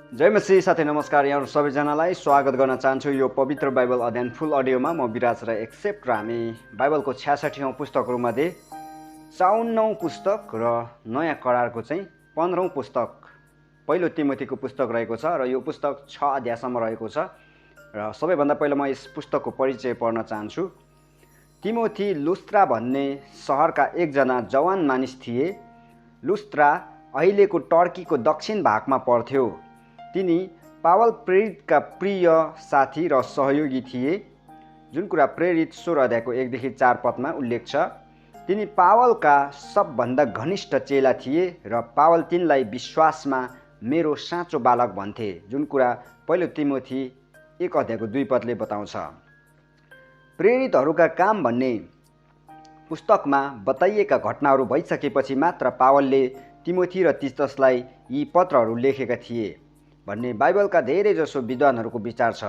जय मसीह साथै नमस्कार। यहाँहरू सबैजनालाई स्वागत गर्न चाहन्छु यो पवित्र बाइबल अध्ययन फुल अडियोमा। म विराज र एक्सेप्ट र हामी बाइबलको 66औं पुस्तकहरूमध्ये 54औं पुस्तक र नयाँ करारको चाहिँ 15औं पुस्तक पहिलो तिमोथीको पुस्तक रहेको छ र यो पुस्तक 6 अध्यायसम्म रहेको छ। र सबैभन्दा पहिला म यस पुस्तकको परिचय पढ्न चाहन्छु। तिमोथी लुस्त्रा भन्ने सहरका एकजना जवान मानिस थिए। लुस्त्रा अहिलेको टर्कीको दक्षिण भागमा पर्थ्यो। तिनी पावल प्रेरितका प्रिय साथी र सहयोगी थिए, जुन कुरा प्रेरित 16 अध्यायको 1 देखि 4 पदमा उल्लेख छ। तिनी पावलका सबभन्दा घनिष्ठ चेला थिए र पावल तिनलाई विश्वासमा मेरो साँचो बालक भन्थे, जुन कुरा पहिलो तिमोथी 1 अध्यायको 2 पदले बताउँछ। प्रेरितहरूका काम भन्ने पुस्तकमा बताइएका घटनाहरू भइसकेपछि मात्र पावलले तिमोथी र तीतसलाई यी पत्रहरू लेखेका थिए भन्ने बाइबलका धेरैजसो विद्वानहरूको विचार छ।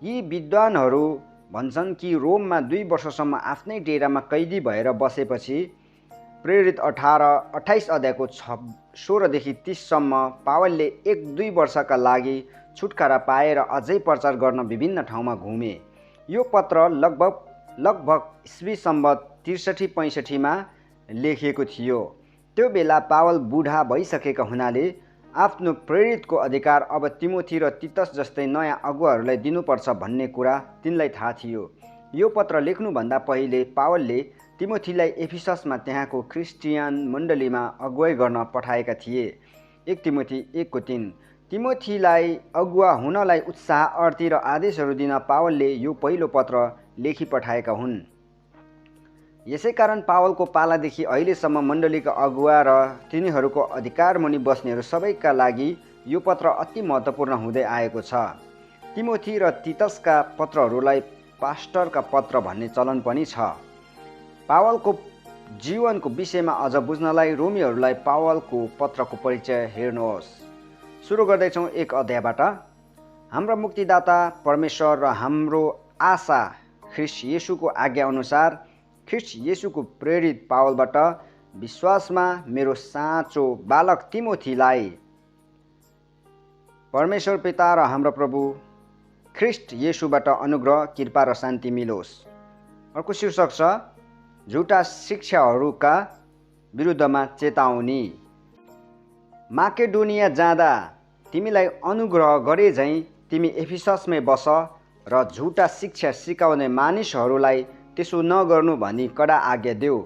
यी विद्वानहरू भन्छन् कि रोममा 2 वर्षसम्म आफ्नै डेरामा कैदी भएर बसेपछि प्रेरित 28 अध्यायको 16 देखि 30 सम्म पावलले 1-2 वर्षका लागि छुटकारा पाएर अझै प्रचार गर्न विभिन्न ठाउँमा घुमे। यो पत्र लगभग ईस्वी सम्वत 63-65 मा लेखिएको थियो। त्यो बेला पावल बुढा भइसकेका हुनाले आफ्नो प्रेरितको अधिकार अब तिमोथी र तीतस जस्तै नयाँ अगुवाहरूलाई दिनुपर्छ भन्ने कुरा तिनलाई थाहा थियो। यो पत्र लेख्नुभन्दा पहिले पावलले तिमोथीलाई एफिससमा त्यहाँको क्रिस्चियन मण्डलीमा अगुवाई गर्न पठाएका थिए। 1 तिमोथी 1:3। तिमोथीलाई अगुवा हुनलाई उत्साह, अर्ती र आदेशहरू दिन पावलले यो पहिलो पत्र लेखी पठाएका हुन्। यसै कारण पावलको पालादेखि अहिलेसम्म मण्डलीका अगुवा र तिनीहरूको अधिकारमुनि बस्नेहरू सबैका लागि यो पत्र अति महत्त्वपूर्ण हुँदै आएको छ। तिमोथी र तीतसका पत्रहरूलाई पास्टरका पत्र भन्ने चलन पनि छ। पावलको जीवनको विषयमा अझ बुझ्नलाई रोमीहरूलाई पावलको पत्रको परिचय हेर्नुहोस्। सुरु गर्दैछौँ 1 अध्यायबाट। हाम्रो मुक्तिदाता परमेश्वर र हाम्रो आशा ख्रीष्ट येशूको आज्ञा अनुसार ख्रीष्ट येशूको प्रेरित पावलबाट विश्वासमा मेरो साँचो बालक तिमोथीलाई परमेश्वर पिता र हाम्रो प्रभु ख्रीष्ट येशूबाट अनुग्रह, कृपा र शान्ति मिलोस्। अर्को शीर्षक छ झुटा शिक्षाहरूका विरुद्धमा चेतावनी। माकेडोनिया जाँदा तिमीलाई अनुग्रह गरे झैँ तिमी एफिससमै बस र झुटा शिक्षा सिकाउने मानिसहरूलाई त्यसो नगर्नु भनी कडा आज्ञा देऊ।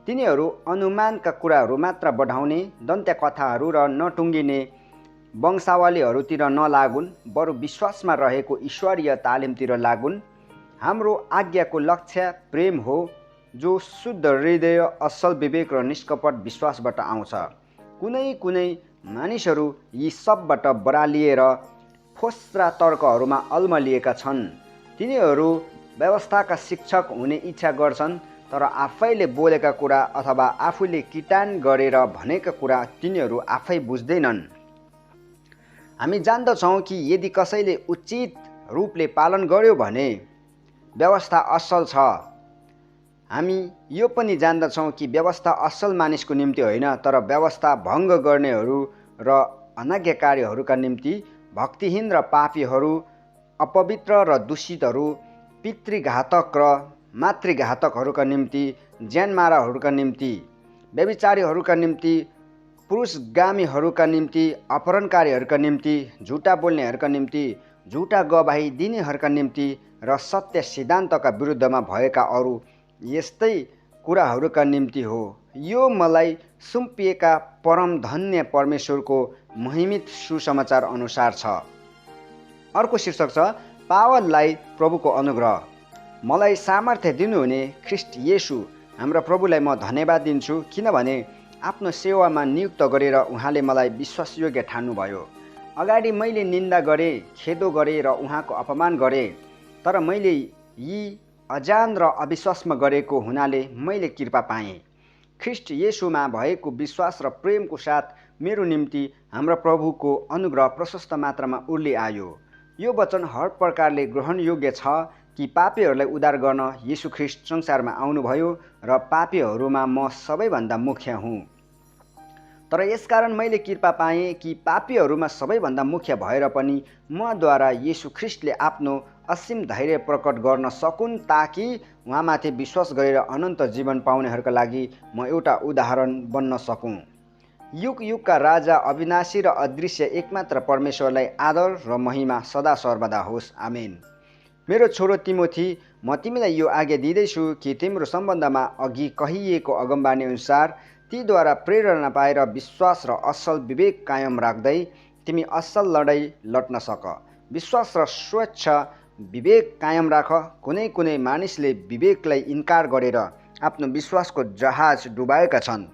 तिनीहरू अनुमानका कुराहरू मात्र बढाउने, दन्त्य कथाहरू र नटुङ्गिने वंशावलीहरूतिर नलागुन्, बरु विश्वासमा रहेको ईश्वरीय तालिमतिर लागुन्। हाम्रो आज्ञाको लक्ष्य प्रेम हो, जो शुद्ध हृदय, असल विवेक र निष्कपट विश्वासबाट आउँछ। कुनै मानिसहरू यी सबबाट बरालिएर फोस्रा तर्कहरूमा अल्मलिएका छन्। तिनीहरू व्यवस्थाका शिक्षक हुने इच्छा गर्छन्, तर आफैले बोलेका कुरा अथवा आफूले किटान गरेर भनेका कुरा तिनीहरू आफै बुझ्दैनन्। हामी जान्दछौँ कि यदि कसैले उचित रूपले पालन गर्यो भने व्यवस्था असल छ। हामी यो पनि जान्दछौँ कि व्यवस्था असल मानिसको निम्ति होइन, तर व्यवस्था भङ्ग गर्नेहरू र अनाज्ञाकारीहरूका निम्ति, भक्तिहीन र पापीहरू, अपवित्र र दूषितहरू, पितृघातक र मातृघातकहरूका निम्ति, ज्यानमाराहरूका निम्ति, व्यभिचारीहरूका निम्ति, पुरुषगामीहरूका निम्ति, अपहरणकारीहरूका निम्ति, झुटा बोल्नेहरूका निम्ति, झुटा गवाही दिनेहरूका निम्ति र सत्य सिद्धान्तका विरुद्धमा भएका अरू यस्तै कुराहरूका निम्ति हो। यो मलाई सुम्पिएका परम धन्य परमेश्वरको महिमित सुसमाचार अनुसार छ। अर्को शीर्षक छ पावललाई प्रभुको अनुग्रह। मलाई सामर्थ्य दिनुहुने ख्रीष्ट येशू हाम्रो प्रभुलाई म धन्यवाद दिन्छु, किनभने आफ्नो सेवामा नियुक्त गरेर उहाँले मलाई विश्वासयोग्य ठान्नुभयो। अगाडि मैले निन्दा गरेँ, खेदो गरेँ र उहाँको अपमान गरेँ, तर मैले यी अजान र अविश्वासमा गरेको हुनाले मैले कृपा पाएँ। ख्रीष्ट येशूमा भएको विश्वास र प्रेमको साथ मेरो निम्ति हाम्रो प्रभुको अनुग्रह प्रशस्त मात्रामा उर्ली आयो। यो वचन हर प्रकारले ग्रहणयोग्य छ कि पापीहरूलाई उद्धार गर्न येशू ख्रीष्ट संसारमा आउनुभयो र पापीहरूमा म सबैभन्दा मुख्य हुँ। तर यसकारण मैले कृपा पाएँ कि पापीहरूमा सबैभन्दा मुख्य भएर पनि मद्वारा येशू ख्रिस्टले आफ्नो असीम धैर्य प्रकट गर्न सकुन्, ताकि उहाँमाथि विश्वास गरेर अनन्त जीवन पाउनेहरूका लागि म एउटा उदाहरण बन्न सकूँ। युग युगका राजा, अविनाशी र अदृश्य एकमात्र परमेश्वरलाई आदर र महिमा सदा सर्वदा होस्। आमेन। मेरो छोरो तिमोथी, म तिमीलाई यो आज्ञा दिँदैछु कि तिम्रो सम्बन्धमा अघि कहिएको अगमबानी अनुसार तीद्वारा प्रेरणा पाएर विश्वास र असल विवेक कायम राख्दै तिमी असल लडाइँ लड्न सक। विश्वास र स्वच्छ विवेक कायम राख। कुनै कुनै मानिसले विवेकलाई इन्कार गरेर आफ्नो विश्वासको जहाज डुबाएका छन्।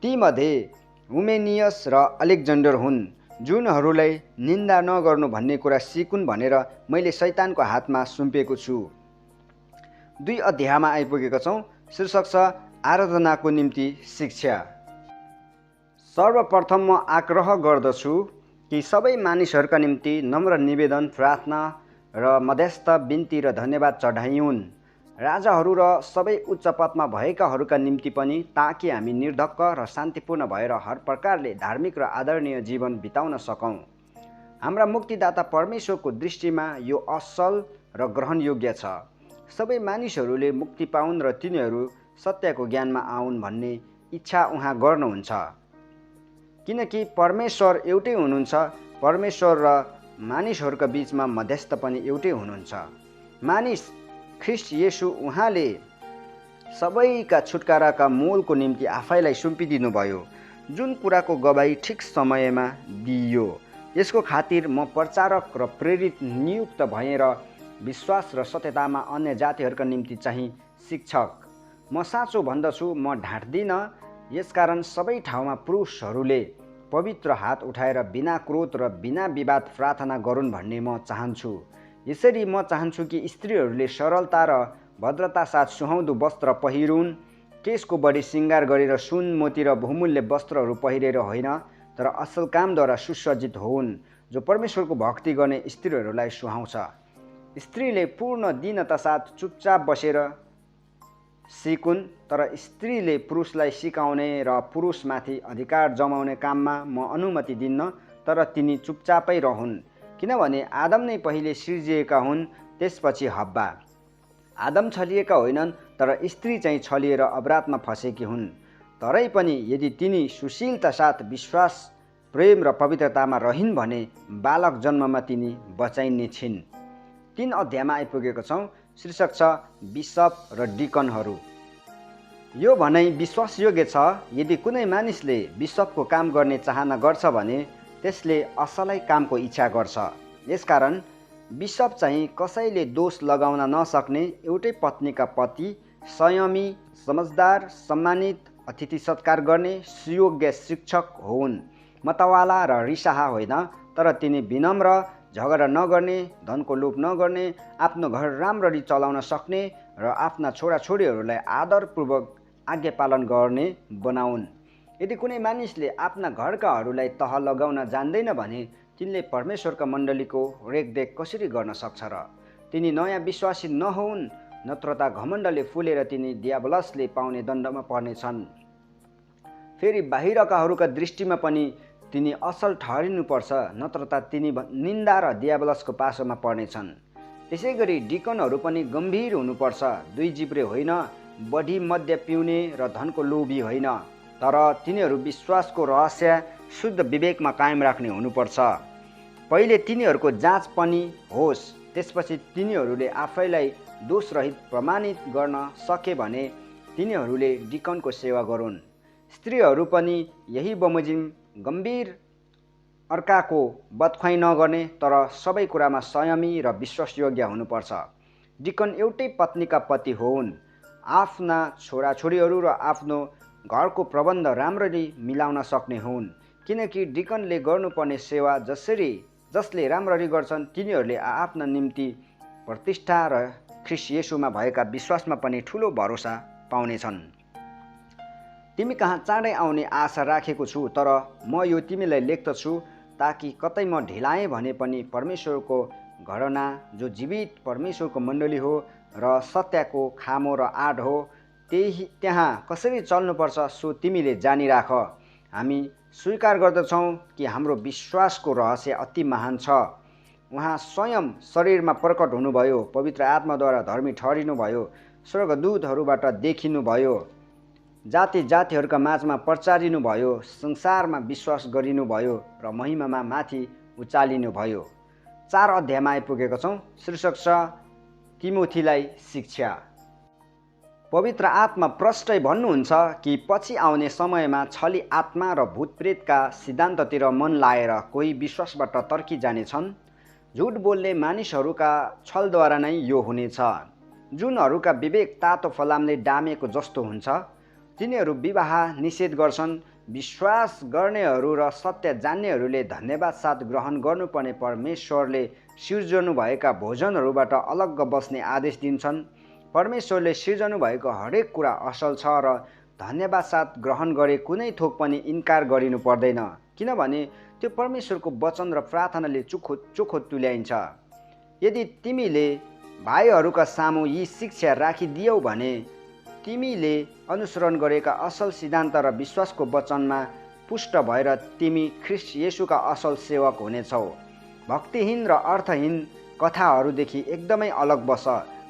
तीमध्ये हुमेनियस र अलेक्जेन्डर हुन्, जुनहरूलाई निन्दा नगर्नु भन्ने कुरा सिकुन् भनेर मैले शैतानको हातमा सुम्पेको छु। 2 अध्यायमा आइपुगेका छौँ। शीर्षक छ आराधनाको निम्ति शिक्षा। सर्वप्रथम म आग्रह गर्दछु कि सबै मानिसहरूका निम्ति नम्र निवेदन, प्रार्थना र मध्यस्थ बिन्ती र धन्यवाद चढाइउन्, राजाहरू र सबै उच्च पदमा भएकाहरूका निम्ति पनि, ताकि हामी निर्धक्क र शान्तिपूर्ण भएर हर प्रकारले धार्मिक र आदरणीय जीवन बिताउन सकौँ। हाम्रा मुक्तिदाता परमेश्वरको दृष्टिमा यो असल र ग्रहणयोग्य छ। सबै मानिसहरूले मुक्ति पाउन् र तिनीहरू सत्यको ज्ञानमा आउन् भन्ने इच्छा उहाँ गर्नुहुन्छ, किनकि परमेश्वर एउटै हुनुहुन्छ। परमेश्वर र मानिसहरूका बीचमा मध्यस्थ पनि एउटै हुनुहुन्छ, मानिस ख्रिस्ट येशू। उहाँले सबैका छुटकाराका मोलको निम्ति आफैलाई सुम्पिदिनुभयो, जुन कुराको गवाई ठिक समयमा दिइयो। यसको खातिर म प्रचारक र प्रेरित नियुक्त भएँ र विश्वास र सत्यतामा अन्य जातिहरूका निम्ति चाहिँ शिक्षक। म साँचो भन्दछु, म ढाँट्दिनँ। यसकारण सबै ठाउँमा पुरुषहरूले पवित्र हात उठाएर बिना क्रोध र बिना विवाद प्रार्थना गरून् भन्ने म चाहन्छु। यसरी म चाहन्छु कि स्त्रीहरूले सरलता र भद्रता साथ सुहाउँदो वस्त्र पहिरून्, केशको बढी श्रृङ्गार गरेर सुन, मोती र बहुमूल्य वस्त्रहरू पहिरेर होइन, तर असल कामद्वारा सुसज्जित होउन्, जो परमेश्वरको भक्ति गर्ने स्त्रीहरूलाई सुहाउँछ। स्त्रीले पूर्ण दीनता साथ चुपचाप बसेर सिकुन्, तर स्त्रीले पुरुषलाई सिकाउने र पुरुषमाथि अधिकार जमाउने काममा म अनुमति दिन्न, तर तिनी चुपचापै रहन्। किनभने आदम नै पहिले सिर्जिएका हुन्, त्यसपछि हब्बा। आदम छलिएका होइनन्, तर स्त्री चाहिँ छलिएर अपराधमा फँसेकी हुन्। तरै पनि यदि तिनी सुशीलता साथ विश्वास, प्रेम र पवित्रतामा रहिन् भने बालक जन्ममा तिनी बचाइने छिन्। 3 अध्यायमा आइपुगेका छौँ। शीर्षक छ बिशप र डिकनहरू। यो भनाइ विश्वासयोग्य छ। यदि कुनै मानिसले बिशपको काम गर्ने चाहना गर्छ भने त्यसले असलै कामको इच्छा गर्छ। यसकारण बिशप चाहिँ कसैले दोष लगाउन नसक्ने एउटै पत्नीका पति, संयमी, समझदार, सम्मानित, अतिथि सत्कार गर्ने, सुयोग्य शिक्षक हुन्। मतवाला र रिसाहा होइन, तर तिनी विनम्र, झगडा नगर्ने, धनको लोभ नगर्ने, आफ्नो घर राम्ररी चलाउन सक्ने र आफ्ना छोराछोरीहरूलाई आदरपूर्वक आज्ञा पालन गर्ने बनाउन्। यदि कुनै मानिसले आफ्ना घरकाहरूलाई तह लगाउन जान्दैन भने तिनले परमेश्वरका मण्डलीको रेखदेख कसरी गर्न सक्छ र? तिनी नयाँ विश्वासी नहुन्, नत्र त घमण्डले फुलेर तिनी दियाबलसले पाउने दण्डमा पर्नेछन्। फेरि बाहिरकाहरूका दृष्टिमा पनि तिनी असल ठहरिनुपर्छ, नत्र त तिनी निन्दा र दियाबलसको पासोमा पर्नेछन्। त्यसै गरी डिकनहरू पनि गम्भीर हुनुपर्छ, दुई जिब्रे होइन, बढी मद्य पिउने र धनको लोभी होइन, तर तिनीहरू विश्वासको रहस्य शुद्ध विवेकमा कायम राख्ने हुनुपर्छ। पहिले तिनीहरूको जाँच पनि होस्, त्यसपछि तिनीहरूले आफैलाई दोषरहित प्रमाणित गर्न सके भने तिनीहरूले डिकनको सेवा गरून्। स्त्रीहरू पनि यही बमोजिम गम्भीर, अर्काको बदख्वाइ नगर्ने, तर सबै कुरामा संयमी र विश्वासयोग्य हुनुपर्छ। डिकन एउटै पत्नीका पति होउन्, आफ्ना छोराछोरीहरू र आफ्नो घरको प्रबन्ध राम्ररी मिलाउन सक्ने हुन्, किनकि डिकनले गर्नुपर्ने सेवा जसले राम्ररी गर्छन् तिनीहरूले आफ्ना निम्ति प्रतिष्ठा र ख्रिस्ट येशूमा भएका विश्वासमा पनि ठुलो भरोसा पाउनेछन्। तिमी कहाँ चाँडै आउने आशा राखेको छु, तर म यो तिमीलाई लेख्दछु ताकि कतै म ढिलाएँ भने पनि परमेश्वरको घरना, जो जीवित परमेश्वरको मण्डली हो र सत्यको खामो र आड हो, त्यहाँ कसरी चल्नुपर्छ सो तिमीले जानिराख। हामी स्वीकार गर्दछौँ कि हाम्रो विश्वासको रहस्य अति महान छ। उहाँ स्वयं शरीरमा प्रकट हुनुभयो, पवित्र आत्माद्वारा धर्मी ठहरिनुभयो, स्वर्गदूतहरूबाट देखिनुभयो, जाति जातिहरूका माझमा प्रचारिनुभयो, संसारमा विश्वास गरिनुभयो र महिमामा माथि उचालिनुभयो। 4 अध्यायमा आइपुगेका छौँ। शीर्षक छ तिमोथीलाई शिक्षा। पवित्र आत्मा प्रष्टै भन्नुहुन्छ कि पछि आउने समयमा छली आत्मा र भूतप्रेतका सिद्धान्ततिर मन लाएर कोही विश्वासबाट तर्किजानेछन्। झुट बोल्ने मानिसहरूका छलद्वारा नै यो हुनेछ, जुनहरूका विवेक तातो फलामले डामेको जस्तो हुन्छ। तिनीहरू विवाह निषेध गर्छन्। विश्वास गर्नेहरू र सत्य जान्नेहरूले धन्यवाद साथ ग्रहण गर्नुपर्ने परमेश्वरले सिर्जनु भएका भोजनहरूबाट अलग्ग बस्ने आदेश दिन्छन्। परमेश्वरले सिर्जनु भएको हरेक कुरा असल छ र धन्यवाद साथ ग्रहण गरे कुनै थोक पनि इन्कार गरिनु पर्दैन, किनभने त्यो परमेश्वरको वचन र प्रार्थनाले चोखो तुल्याइन्छ। यदि तिमीले भाइहरूका सामु यी शिक्षा राखिदियौ भने तिमीले अनुसरण गरेका असल सिद्धान्त र विश्वासको वचनमा पुष्ट भएर तिमी ख्रीष्ट येशूका असल सेवक हुनेछौ। भक्तिहीन र अर्थहीन कथाहरूदेखि एकदमै अलग बस,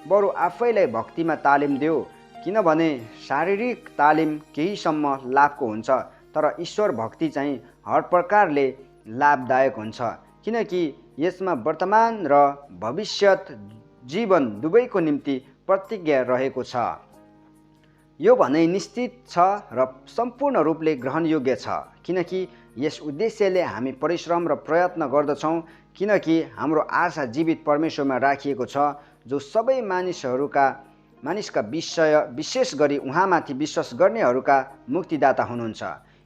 बरु आफैलाई भक्तिमा तालिम देऊ, किनभने शारीरिक तालिम केहीसम्म लाभको हुन्छ, तर ईश्वर भक्ति चाहिँ हर प्रकारले लाभदायक हुन्छ, किनकि यसमा वर्तमान र भविष्यत जीवन दुवैको निम्ति प्रतिज्ञा रहेको छ। यो भनाइ निश्चित छ र सम्पूर्ण रूपले ग्रहणयोग्य छ, किनकि यस उद्देश्यले हामी परिश्रम र प्रयत्न गर्दछौँ, किनकि हाम्रो आशा जीवित परमेश्वरमा राखिएको छ, जो सबै मानिसका विशेष गरी उहाँमाथि विश्वास गर्नेहरूका मुक्तिदाता हुनुहुन्छ।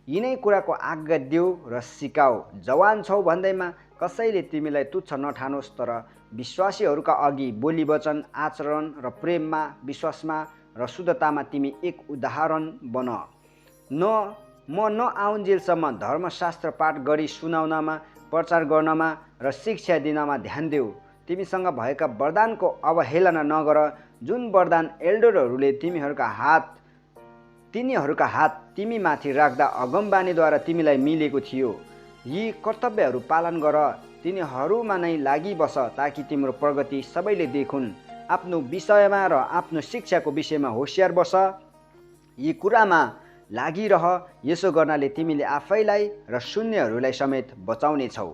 यिनै कुराको आज्ञा देऊ र सिकाऊ। जवान छौ भन्दैमा कसैले तिमीलाई तुच्छ नठानोस्, तर विश्वासीहरूका अघि बोली वचन, आचरण र प्रेममा, विश्वासमा र शुद्धतामा तिमी एक उदाहरण बन। म नआउन्जेलसम्म धर्मशास्त्र पाठ गरी सुनाउनमा, प्रचार गर्नमा र शिक्षा दिनमा ध्यान देऊ। तिमीसँग भएका वरदानको अवहेलना नगर, जुन वरदान एल्डरहरूले तिनीहरूका हात तिमीमाथि राख्दा अगमबानीद्वारा तिमीलाई मिलेको थियो। यी कर्तव्यहरू पालन गर, तिनीहरूमा नै लागि बस, ताकि तिम्रो प्रगति सबैले देखुन्। आफ्नो विषयमा र आफ्नो शिक्षाको विषयमा होसियार बस, यी कुरामा लागिरह। यसो गर्नाले तिमीले आफैलाई र शून्यहरूलाई समेत बचाउनेछौ।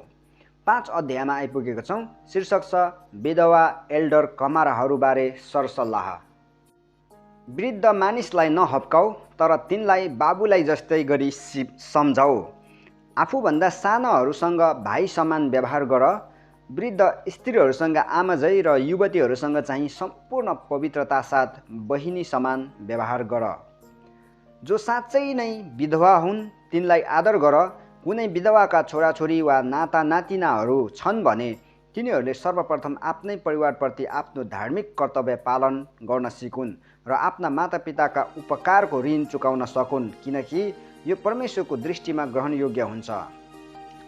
5 अध्यायमा आइपुगेका छौँ। शीर्षक छ विधवा एल्डर कमाराहरूबारे सरसल्लाह। वृद्ध मानिसलाई नहप्काऊ, तर तिनलाई बाबुलाई जस्तै गरी सम्झाऊ। आफूभन्दा सानाहरूसँग भाइ समान व्यवहार गर। वृद्ध स्त्रीहरूसँग आमाझै र युवतीहरूसँग चाहिँ सम्पूर्ण पवित्रता साथ बहिनी समान व्यवहार गर। जो साँच्चै नै विधवा हुन् तिनलाई आदर गर। कुनै विधवाका छोराछोरी वा नाता नातिनाहरू छन् भने तिनीहरूले सर्वप्रथम आफ्नै परिवारप्रति आफ्नो धार्मिक कर्तव्य पालन गर्न सिकुन् र आफ्ना मातापिताका उपकारको ऋण चुकाउन सकुन्, किनकि यो परमेश्वरको दृष्टिमा ग्रहणयोग्य हुन्छ।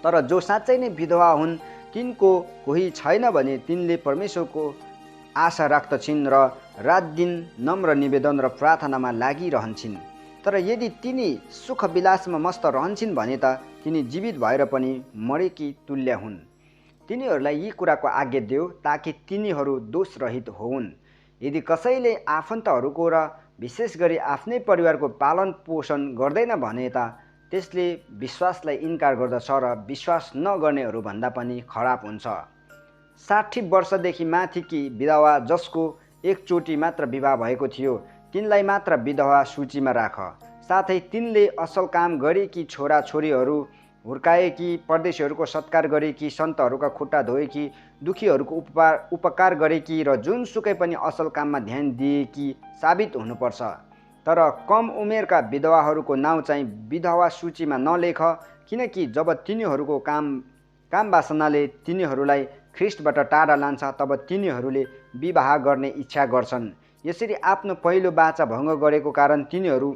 तर जो साँच्चै नै विधवा हुन् तिनको कोही छैन भने तिनले परमेश्वरको आशा राख्दछिन् र रात दिन नम्र निवेदन र प्रार्थनामा लागिरहन्छन्। तर यदि तिनी सुख विलासमा मस्त रहन्छन् भने त तिनी जीवित भएर पनि मरेकी तुल्य हुन्। तिनीहरूलाई यी कुराको आज्ञा देऊ, ताकि तिनीहरू दोषरहित होउन्। यदि कसैले आफन्तहरूको र विशेष गरी आफ्नै परिवारको पालन पोषण गर्दैन भने त त्यसले विश्वासलाई इन्कार गर्दछ र विश्वास नगर्नेहरू भन्दा पनि खराब हुन्छ। 60 वर्षदेखि माथिकी विधवा जसको एकचोटि मात्र विवाह भएको थियो तिनलाई मात्र विधवा सूचीमा राख। साथै तिनले असल काम गरेकी, छोराछोरीहरू हुर्काएकी, परदेशीहरूको सत्कार गरेकी, सन्तहरूका खुट्टा धोएकी, दुखीहरूको उपकार गरेकी र जुनसुकै पनि असल काममा ध्यान दिएकी साबित हुनुपर्छ। तर कम उमेरका विधवाहरूको नाउँ चाहिँ विधवा सूचीमा नलेख, किनकि जब तिनीहरूको काम वासनाले तिनीहरूलाई ख्रीष्टबाट टाढा लान्छ तब तिनीहरूले विवाह गर्ने इच्छा गर्छन्। यसरी आफ्नो पहिलो बाचा भङ्ग गरेको कारण तिनीहरू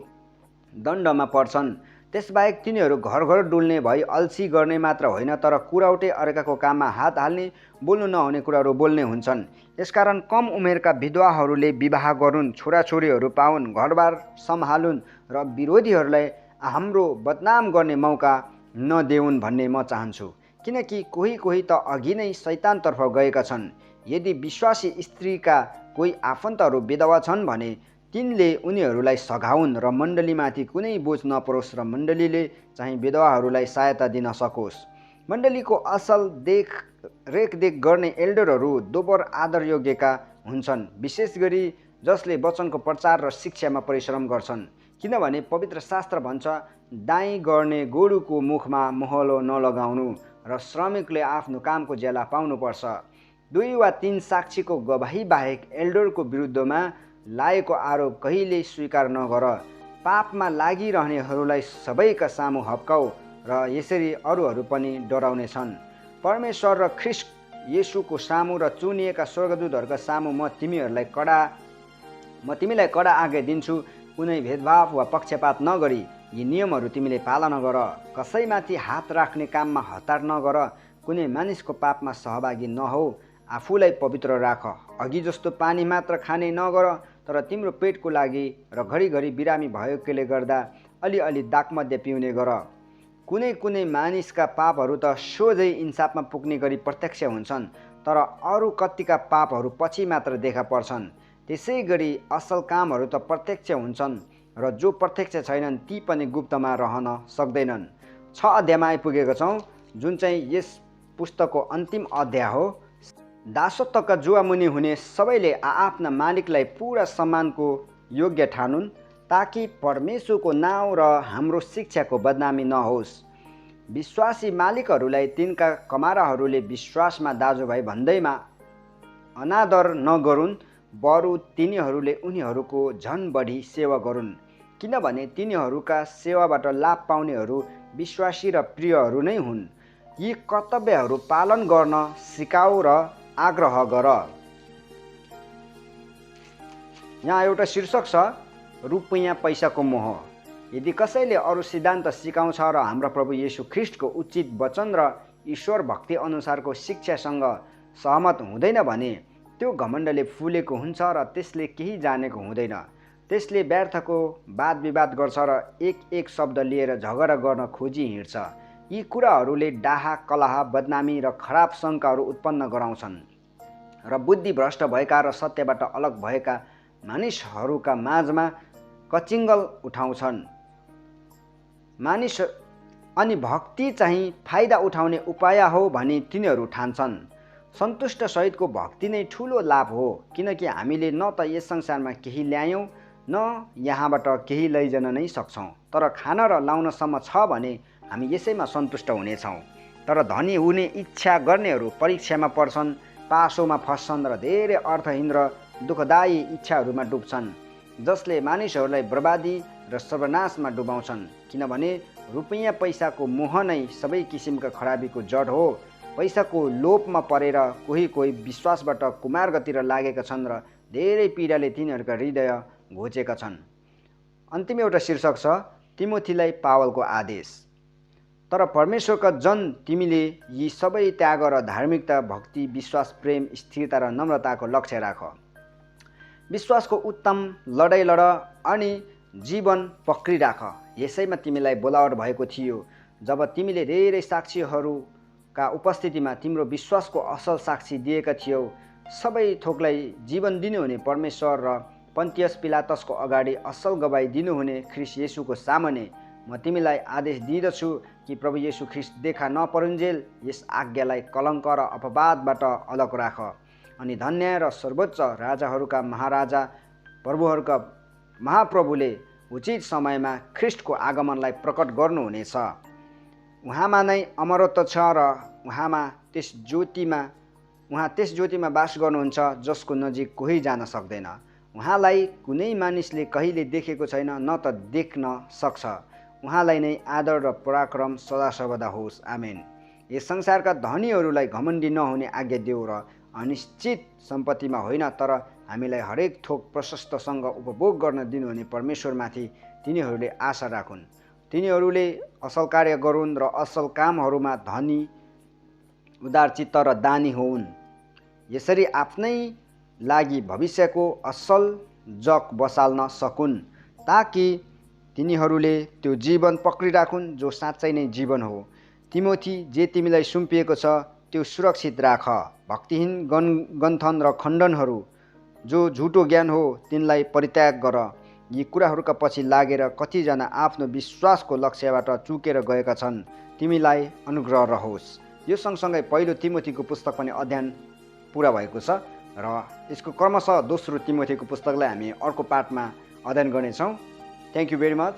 दण्डमा पर्छन्। त्यसबाहेक तिनीहरू घर घर डुल्ने भई अल्छी गर्ने मात्र होइन, तर कुराउटे अर्काको काममा हात हाल्ने, बोल्नु नहुने कुराहरू बोल्ने हुन्छन्। यसकारण कम उमेरका विधवाहरूले विवाह गरून्, छोराछोरीहरू पाउन्, घरबार सम्हालुन् र विरोधीहरूलाई हाम्रो बदनाम गर्ने मौका नदेऊन् भन्ने म चाहन्छु, किनकि कोही कोही त अघि नै शैतानतर्फ गएका छन्। यदि विश्वासी स्त्रीका कोही आफन्तहरू विधवा छन् भने तिनले उनीहरूलाई सघाउन् र मण्डलीमाथि कुनै बोझ नपरोस् र मण्डलीले चाहिँ विधवाहरूलाई सहायता दिन सकोस्। मण्डलीको असल रेखदेख गर्ने एल्डरहरू दोब्बर आदरयोग्यका हुन्छन्, विशेष गरी जसले वचनको प्रचार र शिक्षामा परिश्रम गर्छन्। किनभने पवित्र शास्त्र भन्छ, दाइँ गर्ने गोरुको मुखमा मोहलो नलगाउनु र श्रमिकले आफ्नो कामको ज्याला पाउनुपर्छ। 2 वा 3 साक्षीको गवाही बाहेक एल्डरको विरुद्धमा लागेको आरोप कहिल्यै स्वीकार नगर। पापमा लागिरहनेहरूलाई सबैका सामु हप्काऊ र यसरी अरूहरू पनि डराउनेछन्। परमेश्वर र ख्रीष्ट येशूको सामु र चुनिएका स्वर्गदूतहरूका सामु म तिमीलाई कडा आज्ञा दिन्छु, कुनै भेदभाव वा पक्षपात नगरी यी नियमहरू तिमीले पालना गर। कसैमाथि हात राख्ने काममा हतार नगर, कुनै मानिसको पापमा सहभागी नहौ, आफूलाई पवित्र राख। अघि जस्तो पानी मात्र खाने नगर, तर तिम्रो पेटको लागि र घरिघरि बिरामी भएकोले गर्दा अलिअलि दागमध्ये पिउने गर। कुनै कुनै मानिसका पापहरू त सोझै इन्साफमा पुग्ने गरी प्रत्यक्ष हुन्छन्, तर अरू कतिका पापहरू पछि मात्र देखा पर्छन्। त्यसै गरी असल कामहरू त प्रत्यक्ष हुन्छन् र जो प्रत्यक्ष छैनन् ती पनि गुप्तमा रहन सक्दैनन्। 6 अध्यायमा आइपुगेका छौँ, जुन चाहिँ यस पुस्तकको अन्तिम अध्याय हो। दासत्वका जुवामुनि हुने सबैले आआफ्ना मालिकलाई पुरा सम्मानको योग्य ठानुन्, ताकि परमेश्वरको नाउँ र हाम्रो शिक्षाको बदनामी नहोस्। विश्वासी मालिकहरूलाई तिनका कमाराहरूले विश्वासमा दाजुभाइ भन्दैमा अनादर नगरून्, बरु तिनीहरूले उनीहरूको झन बढी सेवा गरून्, किनभने तिनीहरूका सेवाबाट लाभ पाउनेहरू विश्वासी र प्रियहरू नै हुन्। यी कर्तव्यहरू पालन गर्न सिकाऊ र आग्रह गर। यहाँ एउटा शीर्षक छ, रुपैयाँ पैसाको मोह। यदि कसैले अरू सिद्धान्त सिकाउँछ र हाम्रो प्रभु येशू ख्रीष्टको उचित वचन र ईश्वर भक्ति अनुसारको शिक्षासँग सहमत हुँदैन भने त्यो घमण्डले फुलेको हुन्छ र त्यसले केही जानेको हुँदैन। त्यसले व्यर्थको वाद विवाद गर्छ र एक शब्द लिएर झगडा गर्न खोजी हिँड्छ। यी कुराहरूले डाहा, कलह, बदनामी र खराब शङ्काहरू उत्पन्न गराउँछन् र बुद्धि भ्रष्ट भएका र सत्यबाट अलग भएका मानिसहरूका माझमा कचिङ्गल उठाउँछन्। अनि भक्ति चाहिँ फाइदा उठाउने उपाय हो भनी तिनीहरू ठान्छन्। सन्तुष्ट सहितको भक्ति नै ठुलो लाभ हो, किनकि हामीले न त यस संसारमा केही ल्यायौँ न यहाँबाट केही लैजान नै सक्छौँ, तर खान र लाउनसम्म छ भने हामी यसैमा सन्तुष्ट हुनेछौँ। तर धनी हुने इच्छा गर्नेहरू परीक्षामा पर्छन्, पासोमा फस्छन् र धेरै अर्थहीन र दुःखदायी इच्छाहरूमा डुब्छन्, जसले मानिसहरूलाई बर्बादी र सर्वनाशमा डुबाउँछन्। किनभने रुपैयाँ पैसाको मोह नै सबै किसिमका खराबीको जड हो। पैसाको लोभमा परेर कोही कोही विश्वासबाट कुमार्गतिर लागेका छन् र धेरै पीडाले तिनीहरूका हृदय घोचेका छन्। अन्तिम एउटा शीर्षक छ, तिमोथीलाई पावलको आदेश। तर परमेश्वरका जन, तिमीले यी सबै त्याग र धार्मिकता, भक्ति, विश्वास, प्रेम, स्थिरता र नम्रताको लक्ष्य राख। विश्वासको उत्तम लडाइँ लड अनि जीवन पक्रिराख। यसैमा तिमीलाई बोलावट भएको थियो, जब तिमीले धेरै साक्षीहरूका उपस्थितिमा तिम्रो विश्वासको असल साक्षी दिएका थियौ। सबै थोकलाई जीवन दिनुहुने परमेश्वर र पन्तियस पिलातसको अगाडि असल गवाई दिनुहुने ख्रीष्ट येशूको सामुन्ने म तिमीलाई आदेश दिँदछु कि प्रभु येशू ख्रीष्ट देखा नपरुन्जेल यस आज्ञालाई कलङ्क र अपवादबाट अलग राख। अनि धन्य र सर्वोच्च राजाहरूका महाराजा, प्रभुहरूका महाप्रभुले उचित समयमा ख्रीष्टको आगमनलाई प्रकट गर्नुहुनेछ। उहाँमा नै अमरत्व छ र उहाँ त्यस ज्योतिमा बास गर्नुहुन्छ जसको नजिक कोही जान सक्दैन। उहाँलाई कुनै मानिसले कहिले देखेको छैन, न त देख्न सक्छ। उहाँलाई नै आदर र पराक्रम सदा सर्वदा होस्। आमेन। यस संसारका धनीहरूलाई घमण्डी नहुने आज्ञा देऊ र अनिश्चित सम्पत्तिमा होइन, तर हामीलाई हरेक थोक प्रशस्तसँग उपभोग गर्न दिनुहुने परमेश्वरमाथि तिनीहरूले आशा राखुन्। तिनीहरूले असल कार्य गरून् र असल कामहरूमा धनी, उदारचित्त र दानी होउन्। यसरी आफ्नै लागि भविष्यको असल जग बसाल्न सकुन्, ताकि तिनीहरूले त्यो जीवन पक्रिराखुन् जो साँच्चै नै जीवन हो। तिमोथी, जे तिमीलाई सुम्पिएको छ त्यो सुरक्षित राख। भक्तिहीन गन्थन र खण्डनहरू जो झुटो ज्ञान हो तिनलाई परित्याग गर। यी कुराहरूका पछि लागेर कतिजना आफ्नो विश्वासको लक्ष्यबाट चुकेर गएका छन्। तिमीलाई अनुग्रह रहोस्। यो सँगसँगै पहिलो तिमोथीको पुस्तक पनि अध्ययन पुरा भएको छ र यसको क्रमशः दोस्रो तिमोथीको पुस्तकलाई हामी अर्को पाठमा अध्ययन गर्नेछौँ। Thank you very much.